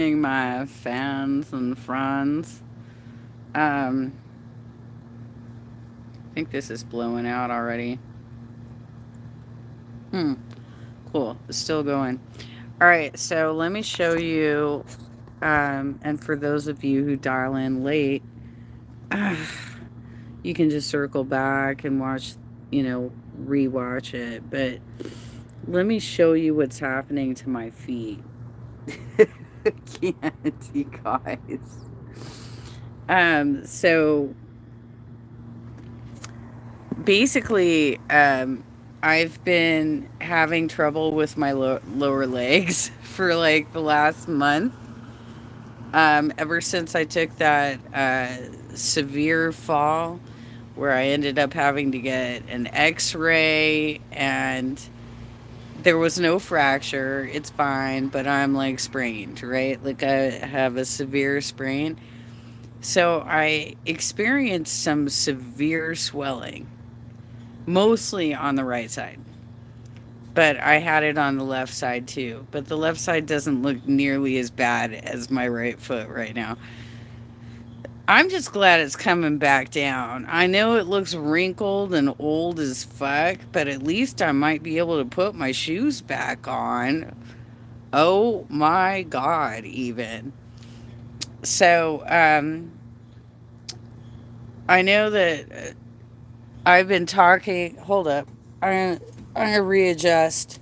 My fans and friends. Um, I think this is blowing out already. Hmm. Cool. It's still going. All right. So let me show you. And for those of you who dial in late, you can just circle back and watch. Rewatch it. But let me show you what's happening to my feet. I can't, you guys. So basically, I've been having trouble with my lower legs for like the last month. Ever since I took that severe fall where I ended up having to get an x ray and there was no fracture. It's fine, but I'm like sprained, right? Like I have a severe sprain. So I experienced some severe swelling, mostly on the right side. But I had it on the left side too. But the left side doesn't look nearly as bad as my right foot right now. I'm just glad it's coming back down. I know it looks wrinkled and old as fuck, but at least I might be able to put my shoes back on. Oh my God, even. So, I know that I've been talking. Hold up. I'm going to readjust.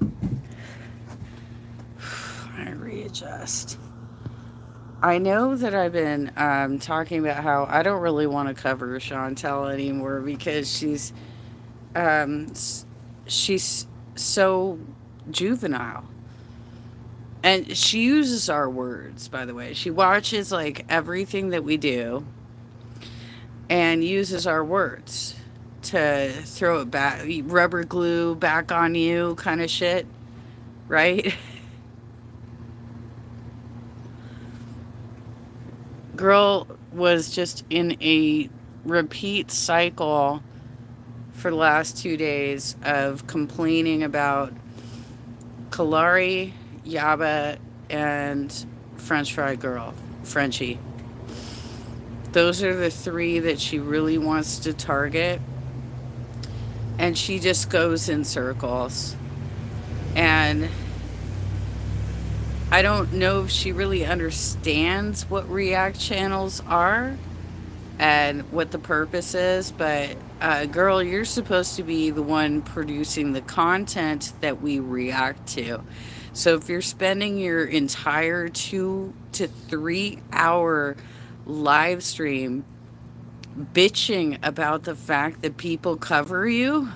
I'm going to readjust. I know that I've been talking about how I don't really want to cover Chantel anymore because um, she's so juvenile, and she uses our words. By the way, she watches like everything that we do and uses our words to throw it back, rubber glue back on you, kind of shit, right? Girl was just in a repeat cycle for the last 2 days of complaining about Kalari, Yaba, and French Fry Girl, Frenchie. Those are the three that she really wants to target. And she just goes in circles. And I don't know if she really understands what React channels are and what the purpose is, but girl, you're supposed to be the one producing the content that we react to. So if you're spending your entire 2 to 3 hour live stream bitching about the fact that people cover you,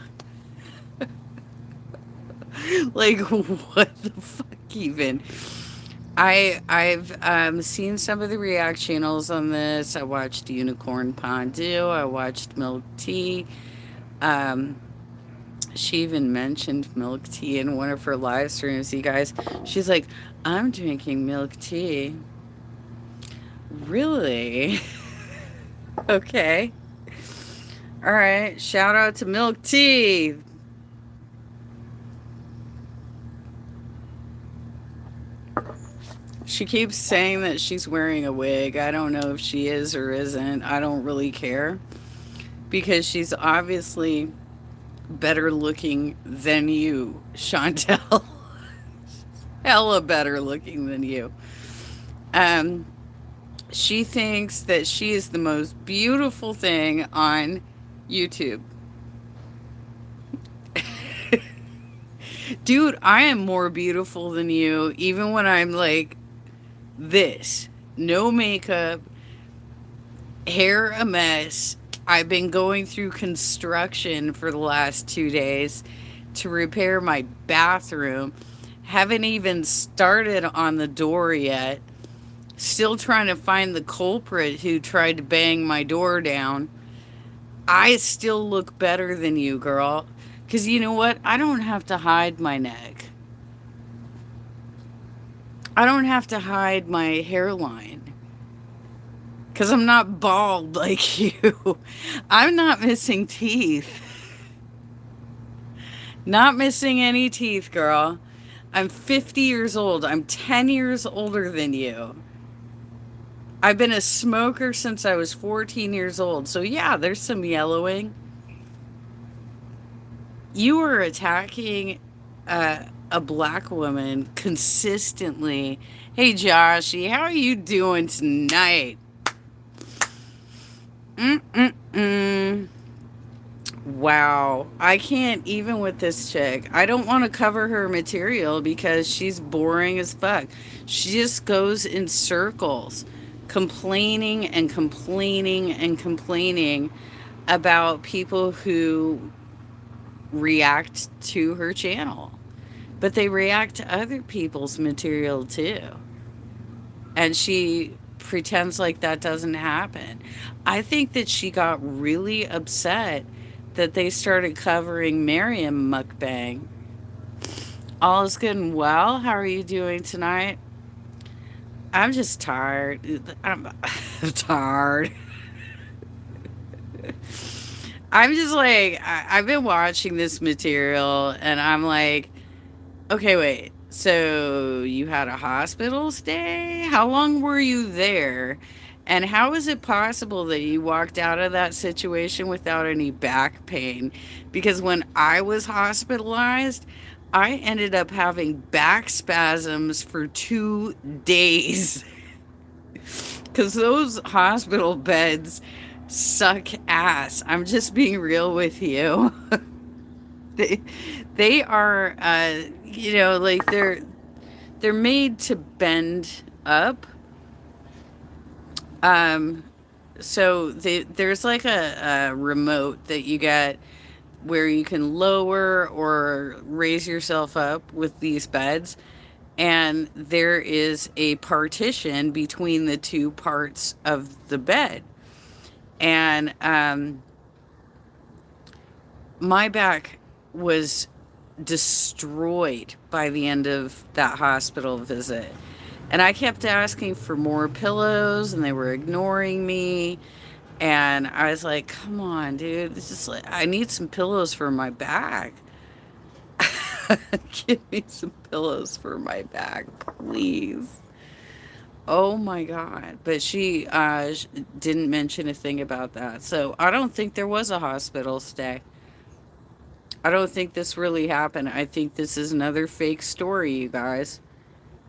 like what the fuck even? I've seen some of the React channels on this. I watched Unicorn Pondu. I watched Milk Tea. Um, she even mentioned milk tea in one of her live streams. You guys, she's like, "I'm drinking milk tea." Really? Okay. All right. Shout out to Milk Tea. She keeps saying that she's wearing a wig. I don't know if she is or isn't. I don't really care because she's obviously better looking than you, Chantel. Hella better looking than you. Um, she thinks that she is the most beautiful thing on YouTube. Dude, I am more beautiful than you, even when I'm like this. No makeup, hair a mess. I've been going through construction for the last 2 days to repair my bathroom. Haven't even started on the door yet. Still trying to find the culprit who tried to bang my door down. I still look better than you, girl. Because you know what? I don't have to hide my neck. I don't have to hide my hairline. Because I'm not bald like you. I'm not missing teeth. Not missing any teeth, girl. I'm 50 years old. I'm 10 years older than you. I've been a smoker since I was 14 years old. So, yeah, there's some yellowing. You were attacking a black woman consistently. Hey, Joshy, how are you doing tonight? Mm-mm-mm. Wow. I can't even with this chick. I don't want to cover her material because she's boring as fuck. She just goes in circles, complaining and complaining and complaining about people who react to her channel. But they react to other people's material too. And she pretends like that doesn't happen. I think that she got really upset that they started covering Miriam mukbang. All is good and well. How are you doing tonight? I'm just tired. I'm tired. I'm just like, I've been watching this material and I'm like, okay, wait. So you had a hospital stay? How long were you there? And how is it possible that you walked out of that situation without any back pain? Because when I was hospitalized, I ended up having back spasms for 2 days. Because those hospital beds suck ass. I'm just being real with you. they, they are, like they're made to bend up. Um, there's like a remote that you get where you can lower or raise yourself up with these beds, and there is a partition between the two parts of the bed. And my back was destroyed by the end of that hospital visit. And I kept asking for more pillows and they were ignoring me. And I was like, come on, dude. This is like, I need some pillows for my back. Give me some pillows for my back, please. Oh my God. But she didn't mention a thing about that. So I don't think there was a hospital stay. I don't think this really happened. I think this is another fake story, you guys.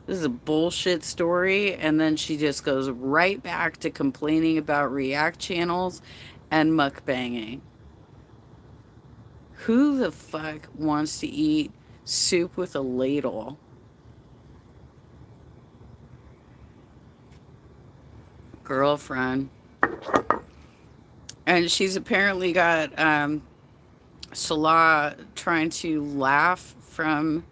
This is a bullshit story. And then she just goes right back to complaining about React channels and mukbanging. Who the fuck wants to eat soup with a ladle? Girlfriend. And she's apparently got Salah trying to laugh from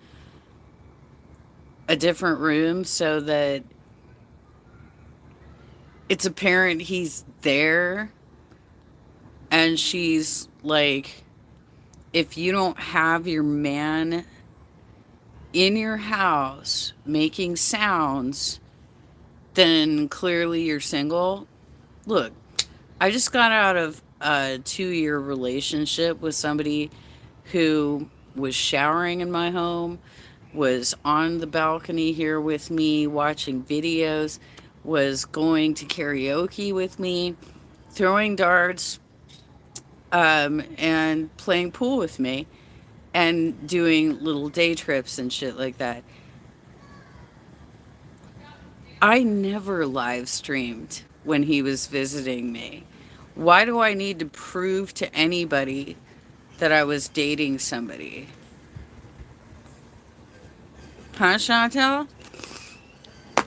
a different room so that it's apparent he's there. And she's like, if you don't have your man in your house making sounds, then clearly you're single. Look, I just got out of a 2-year relationship with somebody who was showering in my home, was on the balcony here with me watching videos, was going to karaoke with me, throwing darts, and playing pool with me, and doing little day trips and shit like that. I never live streamed when he was visiting me. Why do I need to prove to anybody that I was dating somebody? Huh, Chantel?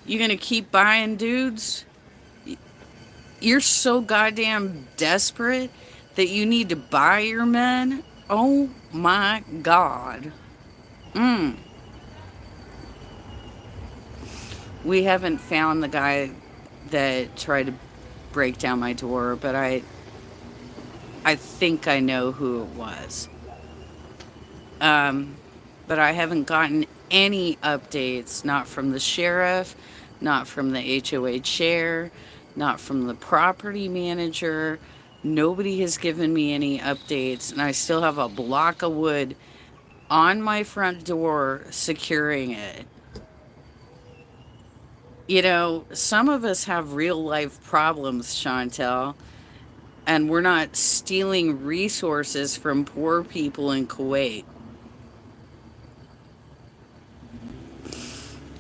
You gonna keep buying dudes? You're so goddamn desperate that you need to buy your men? Oh my God. We haven't found the guy that tried to break down my door, but I think I know who it was. But I haven't gotten any updates, not from the sheriff, not from the HOA chair, not from the property manager. Nobody has given me any updates, and I still have a block of wood on my front door, securing it. You know, some of us have real life problems, Chantel, and we're not stealing resources from poor people in Kuwait.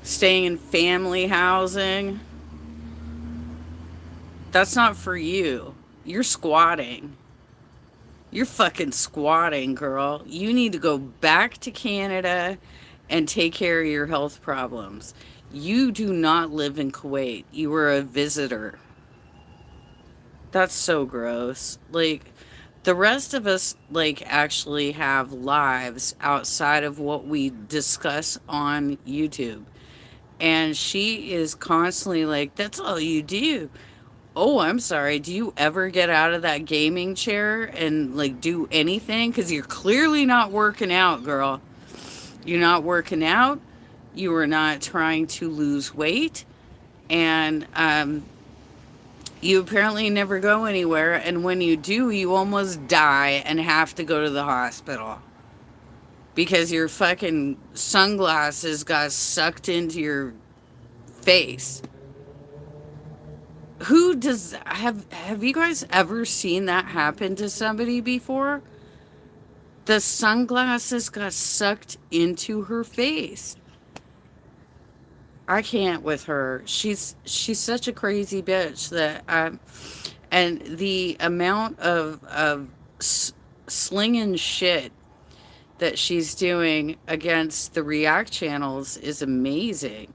Staying in family housing, that's not for you. You're squatting. You're fucking squatting, girl. You need to go back to Canada and take care of your health problems. You do not live in Kuwait. You are a visitor. That's so gross. Like, the rest of us, like, actually have lives outside of what we discuss on YouTube. And she is constantly like, that's all you do. Oh, I'm sorry. Do you ever get out of that gaming chair and like do anything? Because you're clearly not working out, girl. You're not working out. You are not trying to lose weight. And you apparently never go anywhere. And when you do, you almost die and have to go to the hospital because your fucking sunglasses got sucked into your face. Who does have you guys ever seen that happen to somebody before? The sunglasses got sucked into her face. I can't with her. She's such a crazy bitch that and the amount of slinging shit that she's doing against the React channels is amazing.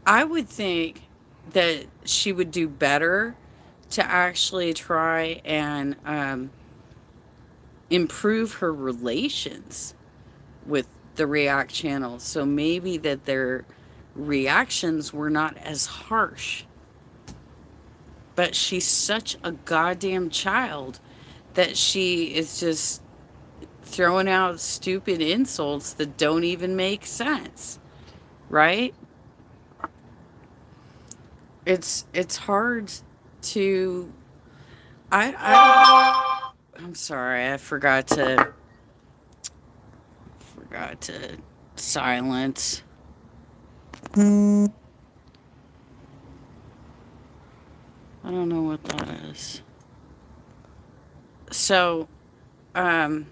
I would think that she would do better to actually try and improve her relations with the React channels. So maybe that their reactions were not as harsh. But she's such a goddamn child that she is just throwing out stupid insults that don't even make sense. Right? It's hard to I'm sorry, I forgot to silence. I don't know what that is. So, um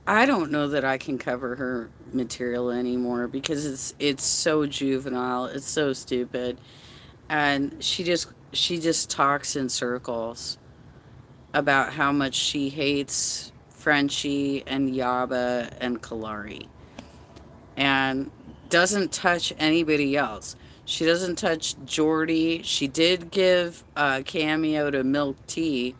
I don't know that I can cover her material anymore because it's so juvenile, it's so stupid, and she just talks in circles about how much she hates Frenchie and Yaba and Kalari and doesn't touch anybody else. She doesn't touch Jordy. She did give a cameo to Milk Tea.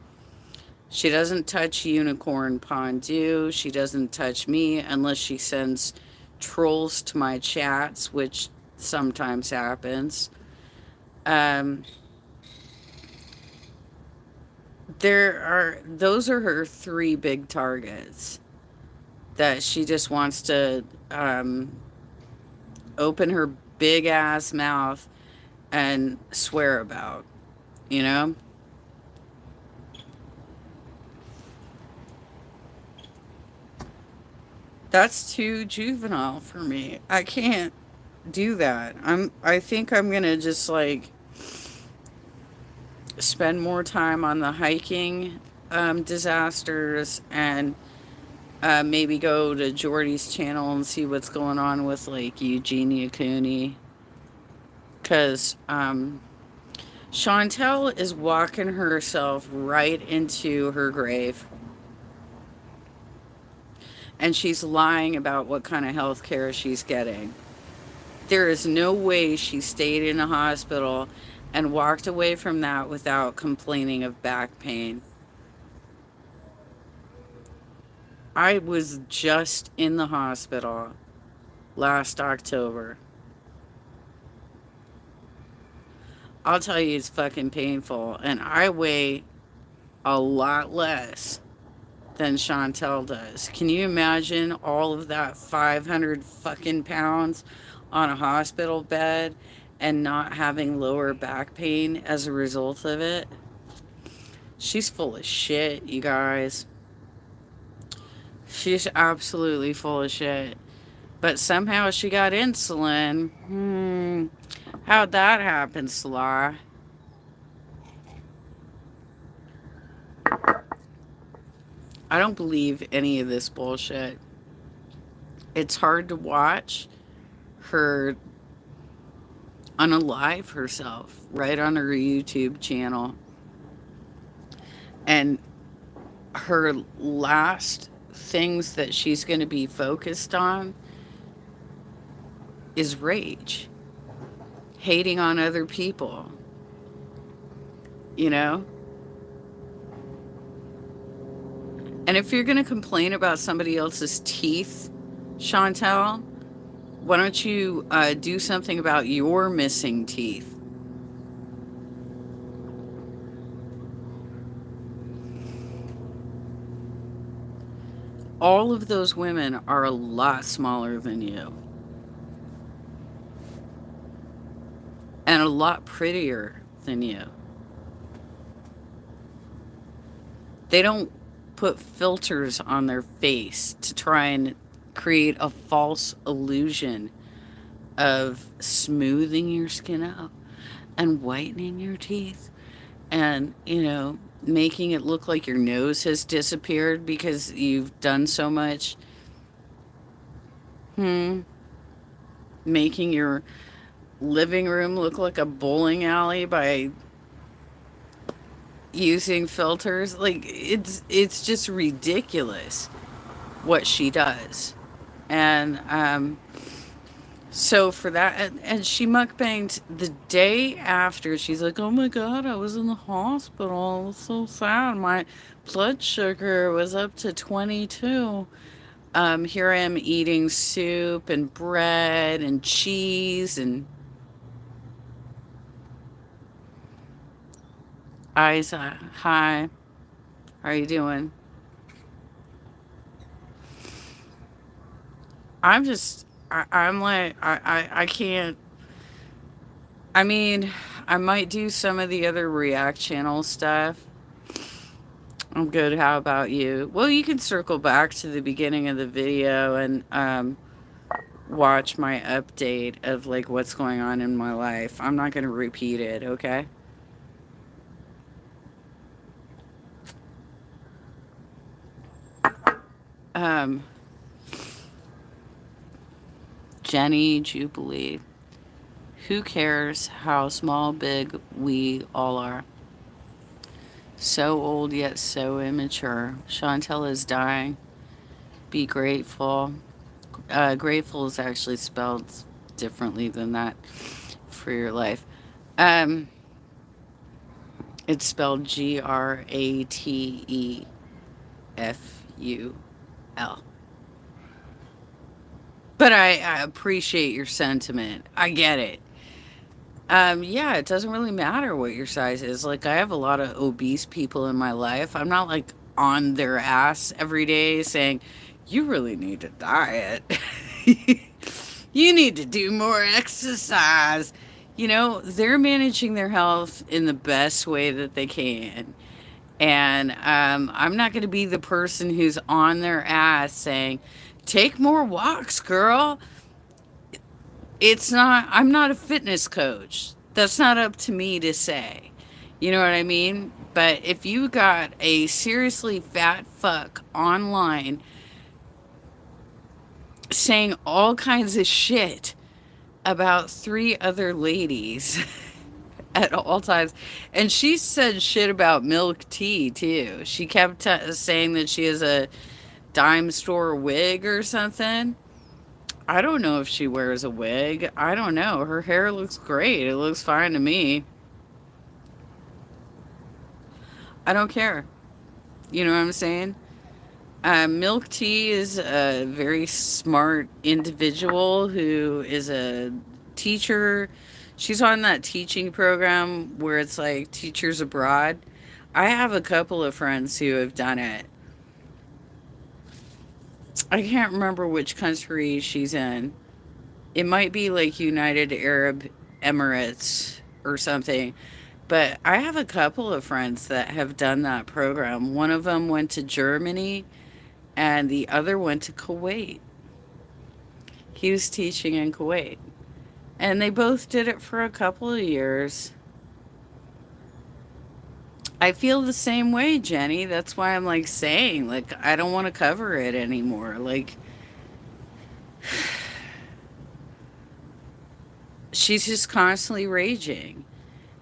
She doesn't touch Unicorn Pondu. She doesn't touch me unless she sends trolls to my chats, which sometimes happens. Um, those are her three big targets that she just wants to open her big ass mouth and swear about, you know? That's too juvenile for me. I can't do that. I think I'm going to just like spend more time on the hiking disasters and maybe go to Jordy's channel and see what's going on with like Eugenia Cooney. Because Chantel is walking herself right into her grave. And she's lying about what kind of health care she's getting. There is no way she stayed in a hospital and walked away from that without complaining of back pain. I was just in the hospital last October. I'll tell you, it's fucking painful. And I weigh a lot less than Chantel does. Can you imagine all of that 500 fucking pounds on a hospital bed and not having lower back pain as a result of it. She's full of shit, you guys. She's absolutely full of shit. But somehow she got insulin. How'd that happen, Sla? I don't believe any of this bullshit. It's hard to watch her unalive herself right on her YouTube channel. And her last things that she's going to be focused on is rage, hating on other people, you know? And if you're going to complain about somebody else's teeth, Chantel, why don't you do something about your missing teeth? All of those women are a lot smaller than you and a lot prettier than you. They don't put filters on their face to try and create a false illusion of smoothing your skin out and whitening your teeth and, making it look like your nose has disappeared because you've done so much. Making your living room look like a bowling alley by using filters. Like, it's just ridiculous what she does. And so for that, and she mukbanged the day after. She's like, oh my god, I was in the hospital, it was so sad, my blood sugar was up to 22. Here I am eating soup and bread and cheese and Isa, hi, how are you doing? I'm like, I can't. I mean, I might do some of the other React channel stuff. I'm good. How about you? Well, you can circle back to the beginning of the video and watch my update of like what's going on in my life. I'm not going to repeat it, okay? Um, Jenny Jubilee. Who cares how small, big we all are? So old yet so immature. Chantel is dying. Be grateful. Grateful is actually spelled differently than that for your life. Um, it's spelled GRATEFUL. But I appreciate your sentiment. I get it. Yeah, it doesn't really matter what your size is. Like, I have a lot of obese people in my life. I'm not like on their ass every day saying, you really need to diet. You need to do more exercise. They're managing their health in the best way that they can. And I'm not going to be the person who's on their ass saying, take more walks, girl. I'm not a fitness coach. That's not up to me to say. You know what I mean? But if you got a seriously fat fuck online saying all kinds of shit about 3 other ladies at all times, and she said shit about milk tea too. She kept saying that she has a dime store wig or something. I don't know if she wears a wig. I don't know. Her hair looks great. It looks fine to me. I don't care. You know what I'm saying? Milk Tea is a very smart individual who is a teacher. She's on that teaching program where it's like teachers abroad. I have a couple of friends who have done it. I can't remember which country she's in. It might be like United Arab Emirates or something. But I have a couple of friends that have done that program. One of them went to Germany and the other went to Kuwait. He was teaching in Kuwait. And they both did it for a couple of years. I feel the same way, Jenny. That's why I'm like saying, like, I don't want to cover it anymore. Like, she's just constantly raging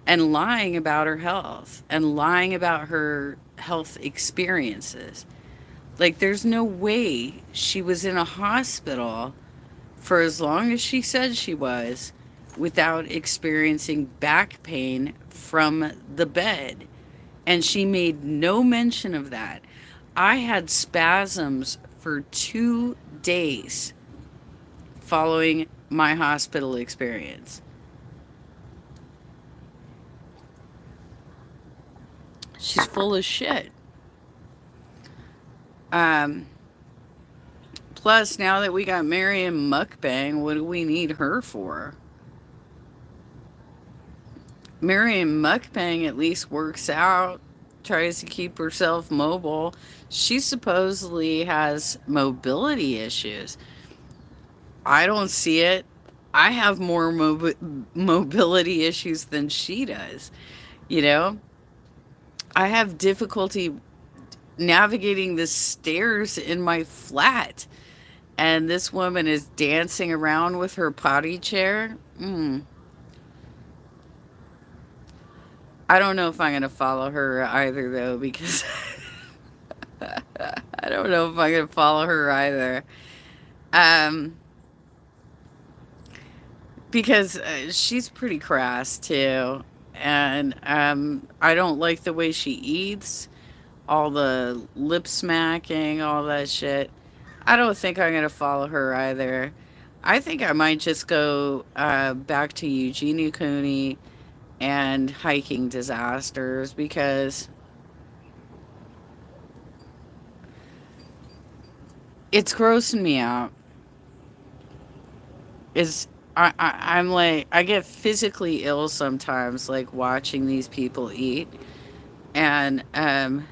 and lying about her health and lying about her health experiences. Like, there's no way she was in a hospital for as long as she said she was without experiencing back pain from the bed. And she made no mention of that. I had spasms for 2 days following my hospital experience. She's full of shit. Um, Plus, now that we got Miriam Mukbang, what do we need her for? Miriam Mukbang at least works out, tries to keep herself mobile. She supposedly has mobility issues. I don't see it. I have more mobility issues than she does. You know, I have difficulty navigating the stairs in my flat, and this woman is dancing around with her potty chair. I don't know if I'm going to follow her either, though, because I don't know if I'm going to follow her either. Um, because she's pretty crass, too. And I don't like the way she eats, all the lip smacking, all that shit. I don't think I'm going to follow her either. I think I might just go back to Eugenia Cooney and hiking disasters because it's grossing me out. Is I'm like I get physically ill sometimes, like watching these people eat, and I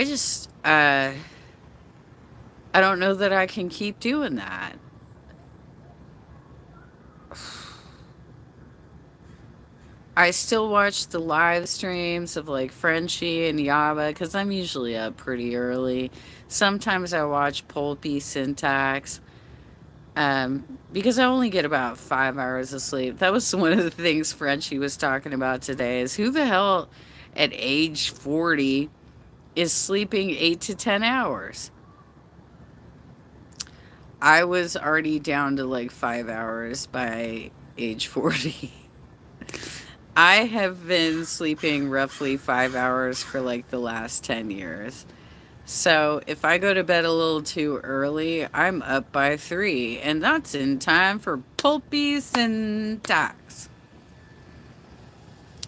just I don't know that I can keep doing that. I still watch the live streams of like Frenchie and Yaba because I'm usually up pretty early. Sometimes I watch Pulpy Syntax because I only get about 5 hours of sleep. That was one of the things Frenchie was talking about today is who the hell at age 40 is sleeping 8 to 10 hours? I was already down to like 5 hours by age 40. I have been sleeping roughly 5 hours for like the last 10 years. So if I go to bed a little too early, I'm up by 3, and that's in time for Pulpies and Docs.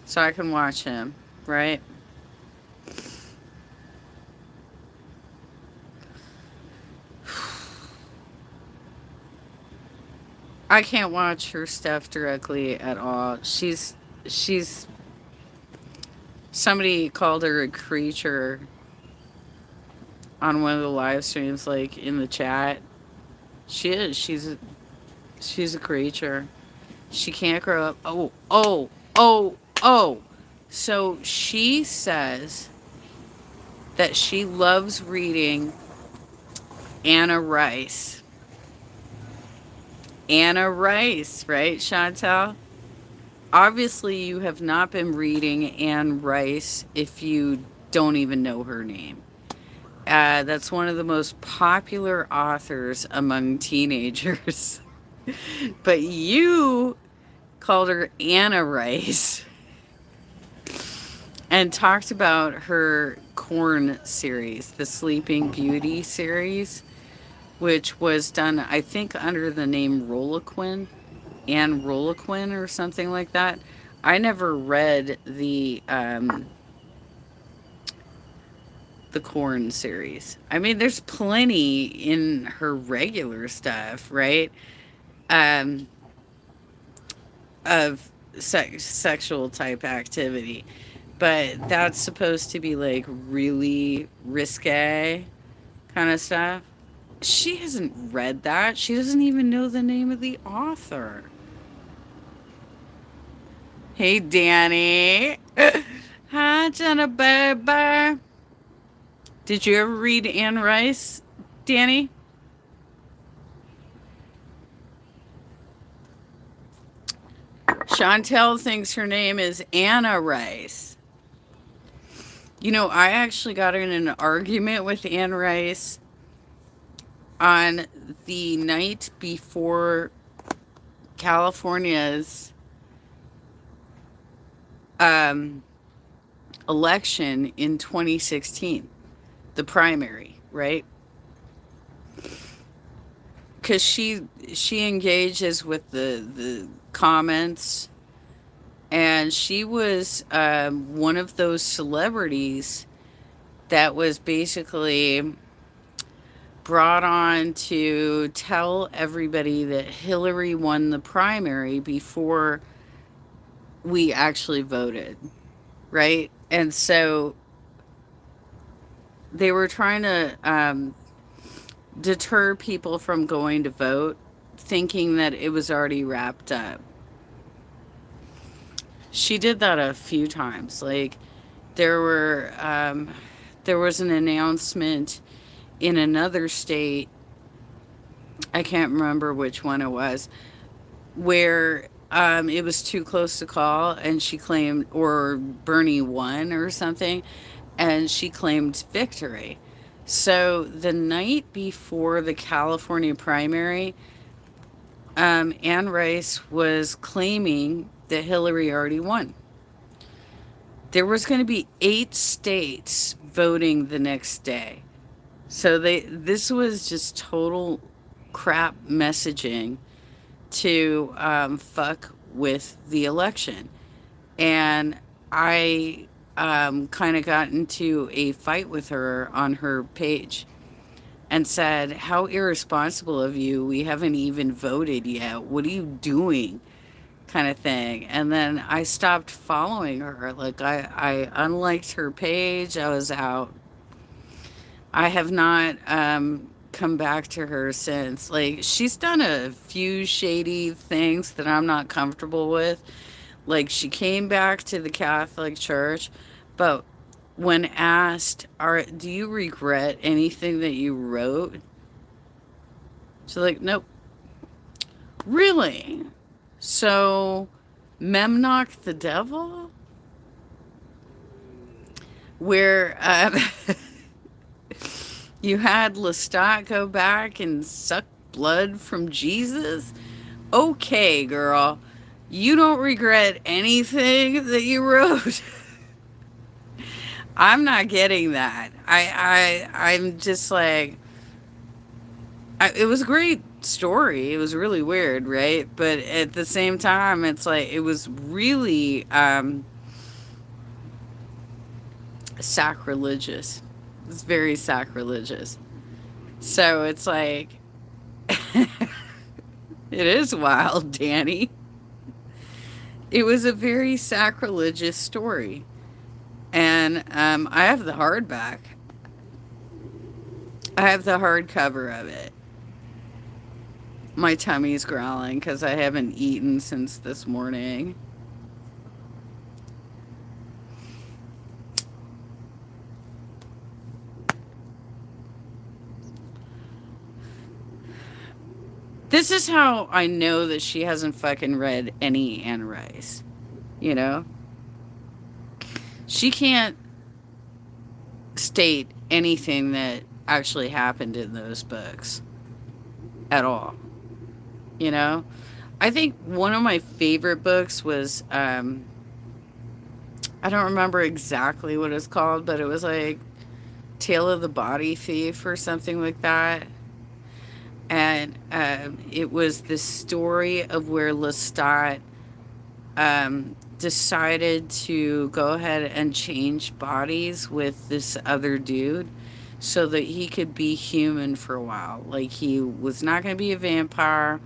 So I can watch him, right? I can't watch her stuff directly at all. She's somebody called her a creature on one of the live streams, like in the chat. She is. She's a creature. She can't grow up. Oh. So she says that she loves reading Anna Rice. Anna Rice, right, Chantal? Obviously, you have not been reading Anne Rice if you don't even know her name. That's one of the most popular authors among teenagers. But you called her Anna Rice and talked about her Corn series, the Sleeping Beauty series, which was done, I think, under the name Roloquin, Anne Roloquin or something like that. I never read the Corn series. I mean, there's plenty in her regular stuff, right? um, of sexual type activity. But that's supposed to be like really risque kind of stuff. She hasn't read that. She doesn't even know the name of the author. Hey, Danny. Hi, Jenna. Did you ever read Anne Rice, Danny? Chantel thinks her name is Anna Rice. You know, I actually got in an argument with Anne Rice on the night before California's um, election in 2016, the primary, right? Because she engages with the comments, and she was one of those celebrities that was basically brought on to tell everybody that Hillary won the primary before we actually voted, right? And so they were trying to deter people from going to vote, thinking that it was already wrapped up. She did that a few times. Like there were there was an announcement in another state, I can't remember which one it was, where it was too close to call, and she claimed, or Bernie won or something, and she claimed victory. So the night before the California primary, Anne Rice was claiming that Hillary already won. There was going to be 8 states voting the next day. So this was just total crap messaging to fuck with the election. And I kind of got into a fight with her on her page and said, "How irresponsible of you. We haven't even voted yet. What are you doing?" Kind of thing. And then I stopped following her. Like, I unliked her page. I was out. I have not come back to her since. Like, she's done a few shady things that I'm not comfortable with. Like, she came back to the Catholic Church, but when asked, do you regret anything that you wrote? She's like, nope. Really? So, Memnoch the devil? Where you had Lestat go back and suck blood from Jesus? Okay, girl. You don't regret anything that you wrote. I'm not getting that. I'm just like, it was a great story. It was really weird, right? But at the same time, it's like it was really sacrilegious. It's very sacrilegious. So it's like, it is wild, Danny. It was a very sacrilegious story. And I have the hardback. I have the hardcover of it. My tummy's growling because I haven't eaten since this morning. This is how I know that she hasn't fucking read any Anne Rice. You know? She can't state anything that actually happened in those books at all. You know? I think one of my favorite books was, I don't remember exactly what it's called, but it was like Tale of the Body Thief or something like that. And it was the story of where Lestat decided to go ahead and change bodies with this other dude so that he could be human for a while. Like, he was not going to be a vampire.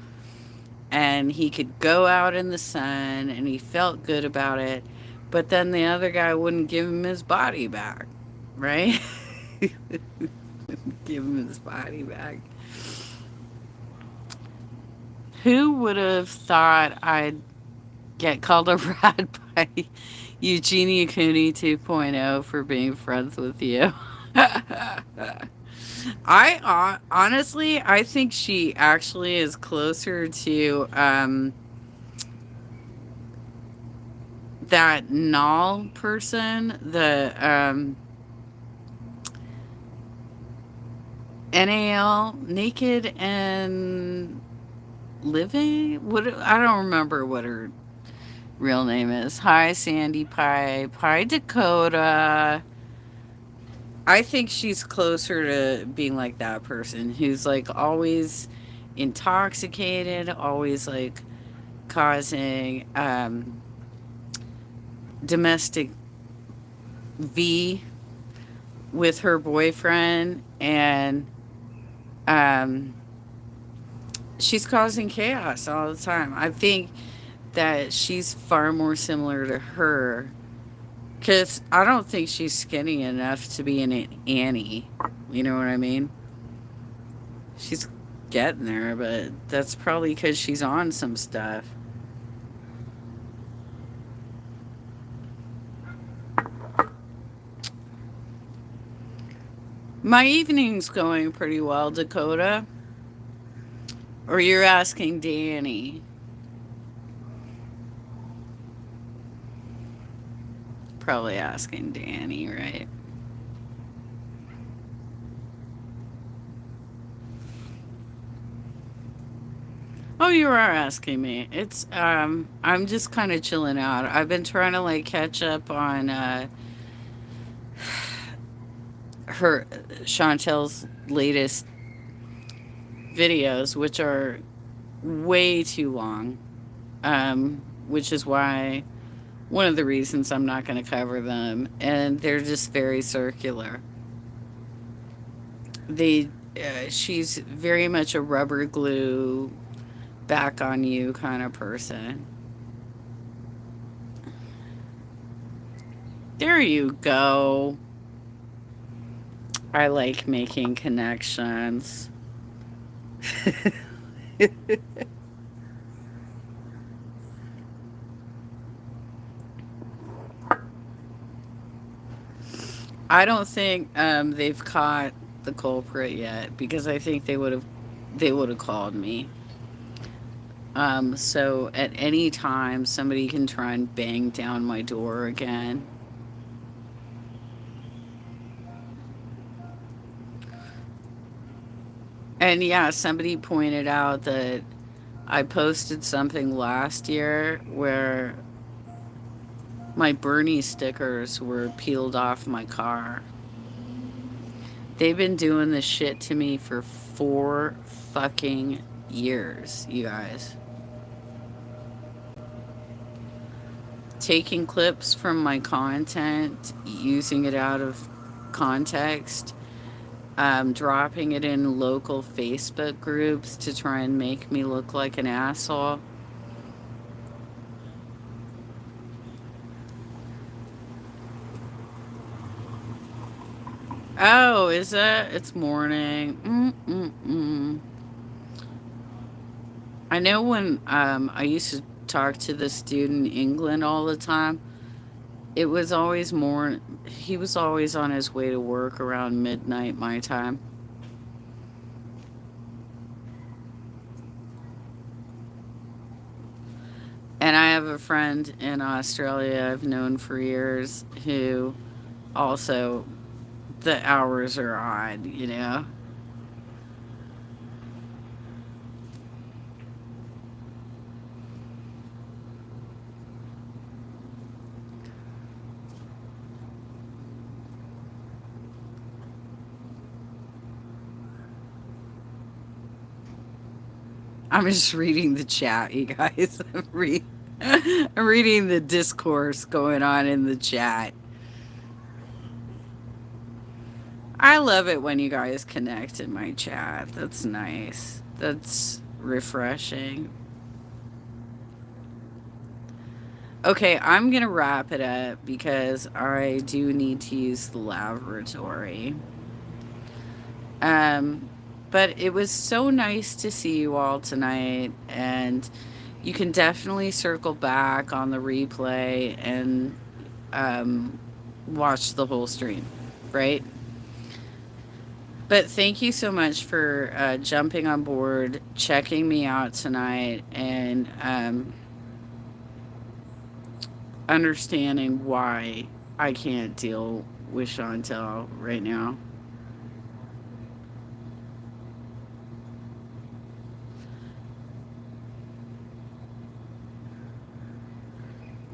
and he could go out in the sun and he felt good about it. But then the other guy wouldn't give him his body back, right? Give him his body back. Who would have thought I'd get called a rat by Eugenia Cooney 2.0 for being friends with you? Honestly, I think she actually is closer to that Null person, the NAL, Naked and Living. What, I don't remember what her real name is. Hi, Sandy Pie, Pie Dakota. I think she's closer to being like that person who's like always intoxicated, always like causing domestic V with her boyfriend, and um, she's causing chaos all the time. I think that she's far more similar to her because I don't think she's skinny enough to be an Annie. You know what I mean? She's getting there, but that's probably because she's on some stuff. My evening's going pretty well, Dakota. Or you're asking Danny. Probably asking Danny, right? Oh, you are asking me. It's I'm just kind of chilling out. I've been trying to like catch up on her Chantel's latest videos, which are way too long. Which is why one of the reasons I'm not going to cover them, and they're just very circular. They she's very much a rubber glue back on you kind of person. There you go. I like making connections. I don't think they've caught the culprit yet because I think they would have called me. So at any time somebody can try and bang down my door again. And yeah, somebody pointed out that I posted something last year where my Bernie stickers were peeled off my car. They've been doing this shit to me for 4 fucking years, you guys. Taking clips from my content, using it out of context, dropping it in local Facebook groups to try and make me look like an asshole. Oh, is it? It's morning. Mm-mm-mm. I know when I used to talk to the student in England all the time, it was always more, he was always on his way to work around midnight my time. And I have a friend in Australia I've known for years who also, the hours are odd, you know? I'm just reading the chat, you guys. I'm reading the discourse going on in the chat. I love it when you guys connect in my chat. That's nice. That's refreshing. Okay, I'm gonna wrap it up because I do need to use the lavatory. Um, but it was so nice to see you all tonight, and you can definitely circle back on the replay and um, watch the whole stream, right? But thank you so much for jumping on board, checking me out tonight, and understanding why I can't deal with Chantel right now.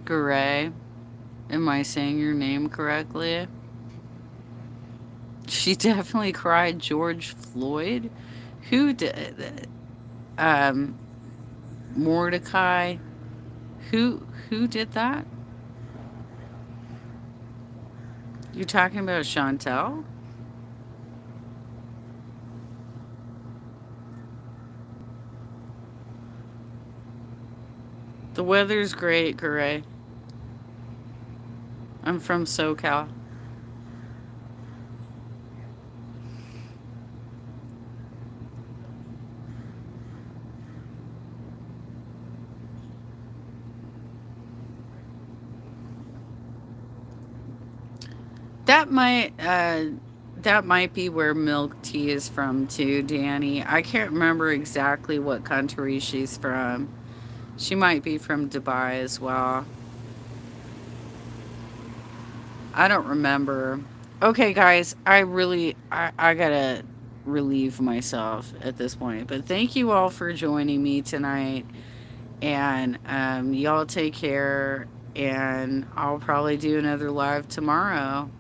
Gray, am I saying your name correctly? She definitely cried George Floyd. Who did? Um, Mordecai. Who did that? You're talking about Chantel? The weather's great, Gray. I'm from SoCal. That might that might be where milk tea is from too, Danny. I can't remember exactly what country she's from. She might be from Dubai as well. I don't remember. Okay, guys, I gotta relieve myself at this point. But thank you all for joining me tonight. And y'all take care. And I'll probably do another live tomorrow.